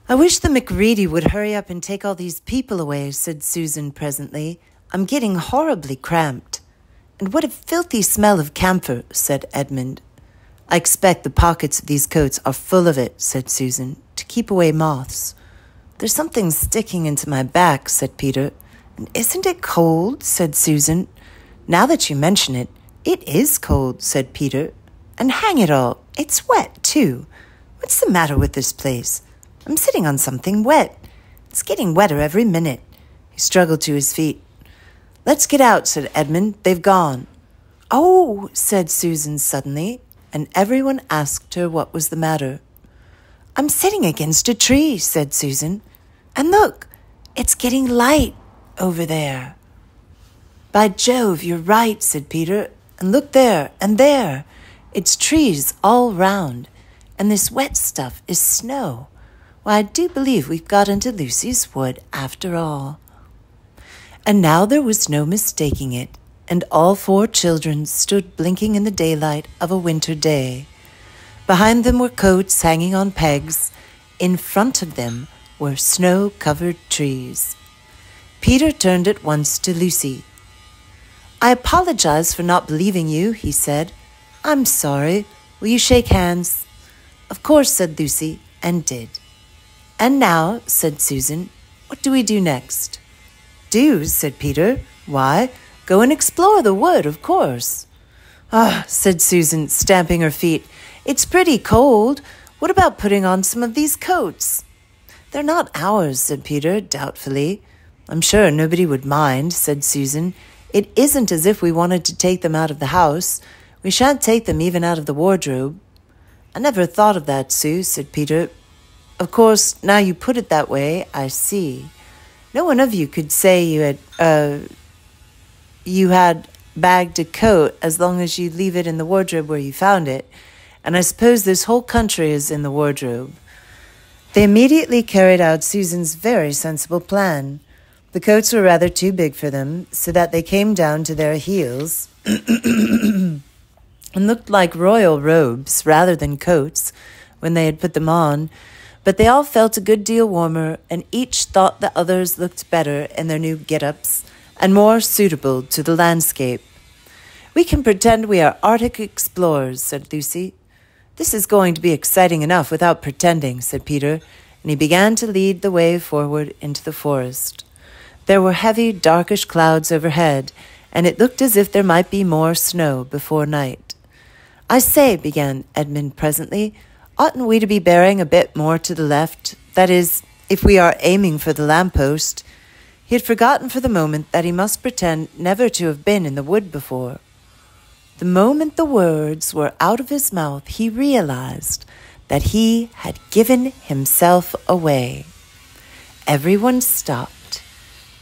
I wish the McReady would hurry up and take all these people away, said Susan presently. I'm getting horribly cramped. And what a filthy smell of camphor, said Edmund. I expect the pockets of these coats are full of it, said Susan, to keep away moths. There's something sticking into my back, said Peter. And isn't it cold, said Susan. Now that you mention it, it is cold, said Peter. And hang it all, it's wet, too. What's the matter with this place? I'm sitting on something wet. It's getting wetter every minute. He struggled to his feet. Let's get out, said Edmund. They've gone. Oh, said Susan suddenly, and everyone asked her what was the matter. I'm sitting against a tree, said Susan. And look, it's getting light over there. By Jove, you're right, said Peter. And look there, and there. It's trees all round, and this wet stuff is snow. Why, I do believe we've got into Lucy's wood after all. And now there was no mistaking it, and all 4 children stood blinking in the daylight of a winter day. Behind them were coats hanging on pegs. In front of them were snow-covered trees. Peter turned at once to Lucy. I apologize for not believing you, he said. I'm sorry. Will you shake hands? Of course, said Lucy, and did. And now, said Susan, what do we do next? Do, said Peter. Why, go and explore the wood, of course. Ah, said Susan, stamping her feet. It's pretty cold. What about putting on some of these coats? They're not ours, said Peter, doubtfully. I'm sure nobody would mind, said Susan. It isn't as if we wanted to take them out of the house. We shan't take them even out of the wardrobe. I never thought of that, Sue, said Peter. Of course, now you put it that way, I see. No one of you could say you had bagged a coat as long as you leave it in the wardrobe where you found it, and I suppose this whole country is in the wardrobe. They immediately carried out Susan's very sensible plan. The coats were rather too big for them, so that they came down to their heels and looked like royal robes rather than coats when they had put them on, but they all felt a good deal warmer, and each thought the others looked better in their new get-ups and more suitable to the landscape. We can pretend we are Arctic explorers, said Lucy. This is going to be exciting enough without pretending, said Peter, and he began to lead the way forward into the forest. There were heavy, darkish clouds overhead, and it looked as if there might be more snow before night. I say, began Edmund presently, oughtn't we to be bearing a bit more to the left? That is, if we are aiming for the lamp-post. He had forgotten for the moment that he must pretend never to have been in the wood before. The moment the words were out of his mouth, he realized that he had given himself away. Everyone stopped.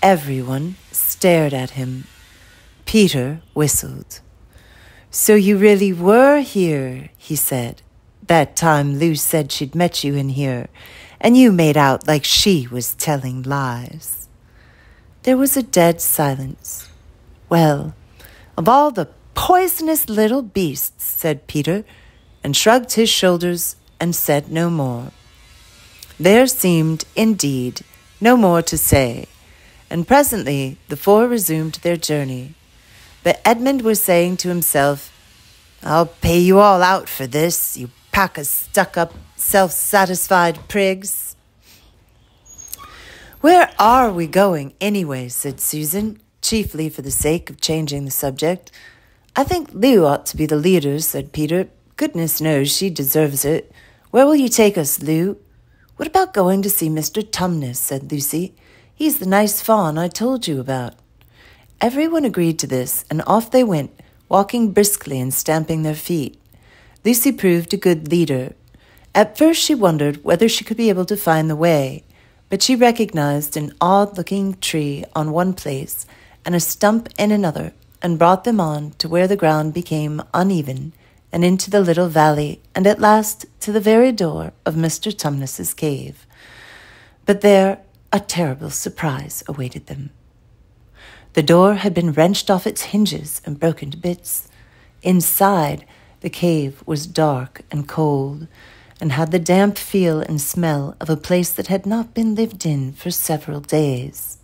Everyone stared at him. Peter whistled. So you really were here, he said. That time Lou said she'd met you in here, and you made out like she was telling lies. There was a dead silence. Well, of all the poisonous little beasts, said Peter, and shrugged his shoulders and said no more. There seemed, indeed, no more to say, and presently the 4 resumed their journey. But Edmund was saying to himself, I'll pay you all out for this, you pack of stuck-up, self-satisfied prigs. Where are we going, anyway, said Susan, chiefly for the sake of changing the subject. I think Lou ought to be the leader, said Peter. Goodness knows she deserves it. Where will you take us, Lou? What about going to see Mr. Tumnus, said Lucy. He's the nice fawn I told you about. Everyone agreed to this, and off they went, walking briskly and stamping their feet. Lucy proved a good leader. At first she wondered whether she could be able to find the way, but she recognized an odd-looking tree on one place and a stump in another, and brought them on to where the ground became uneven, and into the little valley, and at last to the very door of Mr. Tumnus's cave. But there a terrible surprise awaited them. The door had been wrenched off its hinges and broken to bits. Inside, the cave was dark and cold, and had the damp feel and smell of a place that had not been lived in for several days.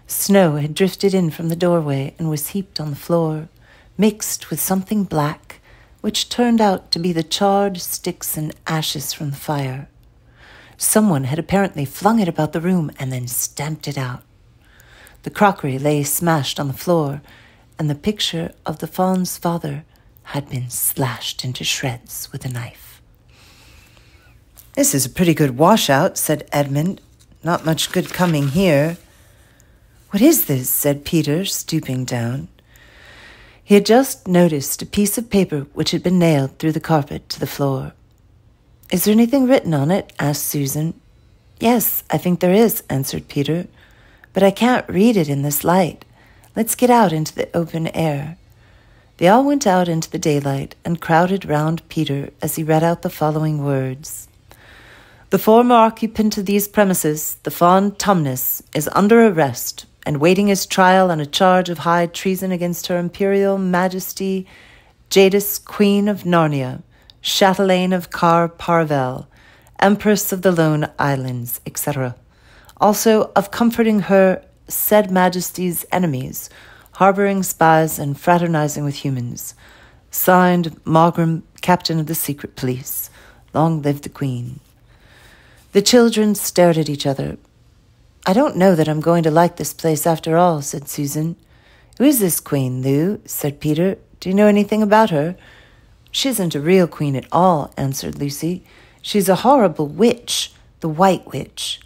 Snow had drifted in from the doorway and was heaped on the floor, mixed with something black, which turned out to be the charred sticks and ashes from the fire. Someone had apparently flung it about the room and then stamped it out. The crockery lay smashed on the floor, and the picture of the fawn's father had been slashed into shreds with a knife. "This is a pretty good washout," said Edmund. "Not much good coming here." "What is this?" said Peter, stooping down. He had just noticed a piece of paper which had been nailed through the carpet to the floor. "Is there anything written on it?" asked Susan. "Yes, I think there is," answered Peter, "but I can't read it in this light. Let's get out into the open air." They all went out into the daylight and crowded round Peter as he read out the following words. "The former occupant of these premises, the Fawn Tumnus, is under arrest and waiting his trial on a charge of high treason against Her Imperial Majesty Jadis, Queen of Narnia, Chatelaine of Car Parvel, Empress of the Lone Islands, etc. Also of comforting her said Majesty's enemies, harboring spies and fraternizing with humans. Signed, Mogram, Captain of the Secret Police. Long live the Queen." The children stared at each other. "I don't know that I'm going to like this place after all," said Susan. "Who is this queen, Lou?" said Peter. "Do you know anything about her?" "She isn't a real queen at all," answered Lucy. "She's a horrible witch, the White Witch.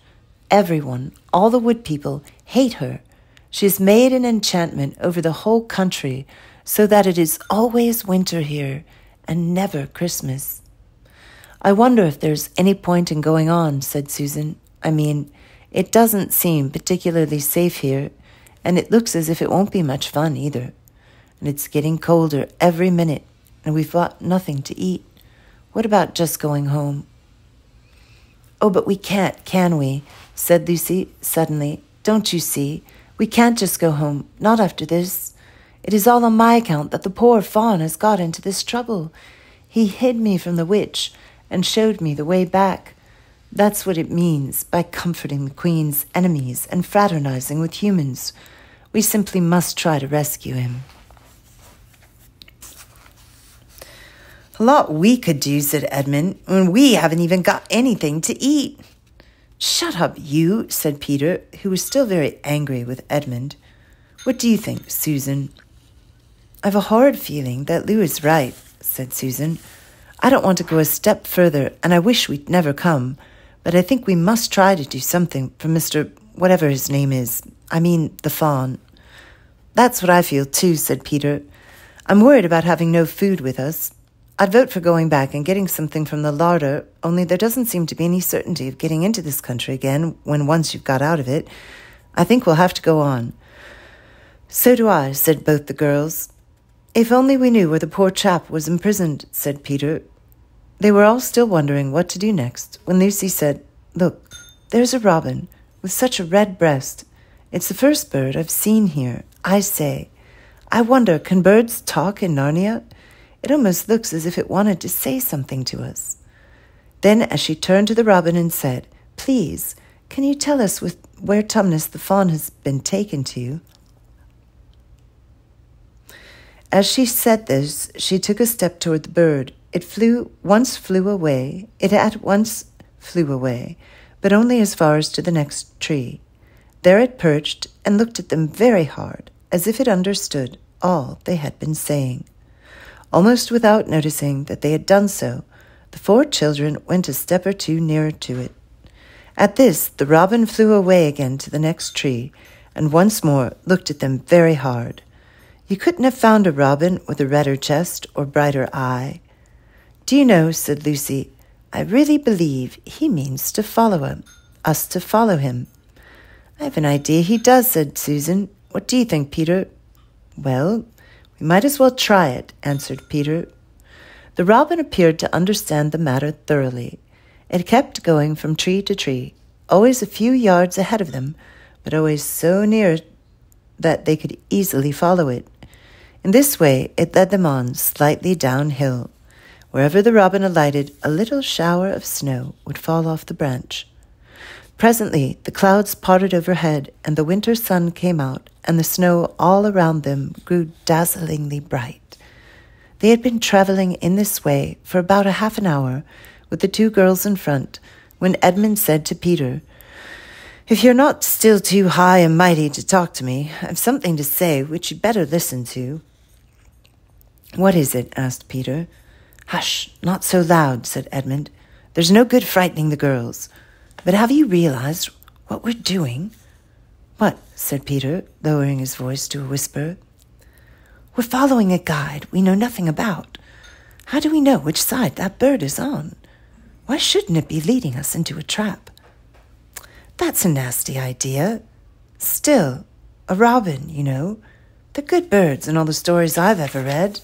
Everyone, all the wood people, hate her. She has made an enchantment over the whole country so that it is always winter here and never Christmas." "I wonder if there's any point in going on," said Susan. "I mean, it doesn't seem particularly safe here, and it looks as if it won't be much fun either. And it's getting colder every minute, and we've got nothing to eat. What about just going home?" "Oh, but we can't, can we?" said Lucy suddenly. "Don't you see? We can't just go home, not after this. It is all on my account that the poor fawn has got into this trouble. He hid me from the witch and showed me the way back. That's what it means by comforting the Queen's enemies and fraternizing with humans. We simply must try to rescue him." "A lot we could do," said Edmund, "when we haven't even got anything to eat." "Shut up, you," said Peter, who was still very angry with Edmund. "What do you think, Susan?" "I've a horrid feeling that Lou is right," said Susan. "I don't want to go a step further, and I wish we'd never come, but I think we must try to do something for Mr. whatever his name is. I mean, the fawn." "That's what I feel too," said Peter. "I'm worried about having no food with us. I'd vote for going back and getting something from the larder, only there doesn't seem to be any certainty of getting into this country again when once you've got out of it. I think we'll have to go on." "So do I," said both the girls. "If only we knew where the poor chap was imprisoned," said Peter. They were all still wondering what to do next when Lucy said, "Look, there's a robin with such a red breast. It's the first bird I've seen here. I say, I wonder, can birds talk in Narnia? It almost looks as if it wanted to say something to us." Then, as she turned to the robin and said, "Please, can you tell us where Tumnus the fawn has been taken to?" As she said this, she took a step toward the bird. It at once flew away, but only as far as to the next tree. There it perched and looked at them very hard, as if it understood all they had been saying. Almost without noticing that they had done so, the 4 children went a step or 2 nearer to it. At this, the robin flew away again to the next tree, and once more looked at them very hard. You couldn't have found a robin with a redder chest or brighter eye. "Do you know," said Lucy, "I really believe he means to follow us to follow him." "I have an idea he does," said Susan. "What do you think, Peter?" "Well, we might as well try it," answered Peter. The robin appeared to understand the matter thoroughly. It kept going from tree to tree, always a few yards ahead of them, but always so near that they could easily follow it. In this way it led them on slightly downhill. Wherever the robin alighted, a little shower of snow would fall off the branch. Presently the clouds parted overhead, and the winter sun came out, and the snow all around them grew dazzlingly bright. They had been travelling in this way for about a half an hour, with the two girls in front, when Edmund said to Peter, "If you're not still too high and mighty to talk to me, I've something to say which you'd better listen to." "What is it?" asked Peter. "Hush, not so loud," said Edmund. "There's no good frightening the girls. But have you realized what we're doing?" "What?" said Peter, lowering his voice to a whisper. "We're following a guide we know nothing about. How do we know which side that bird is on? Why shouldn't it be leading us into a trap?" "That's a nasty idea. Still, a robin, you know. They're good birds in all the stories I've ever read.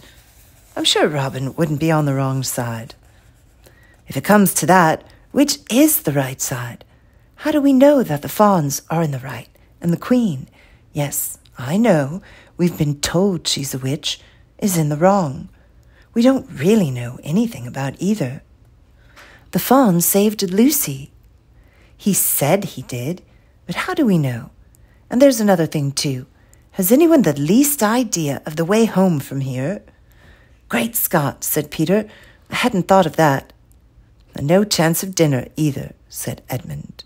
I'm sure a robin wouldn't be on the wrong side." "If it comes to that, which is the right side? How do we know that the fawns are in the right and the queen, yes, I know, we've been told she's a witch, is in the wrong? We don't really know anything about either." "The fawn saved Lucy." "He said he did, but how do we know? And there's another thing, too. Has anyone the least idea of the way home from here?" "Great Scott," said Peter. "I hadn't thought of that." "And no chance of dinner either," said Edmund.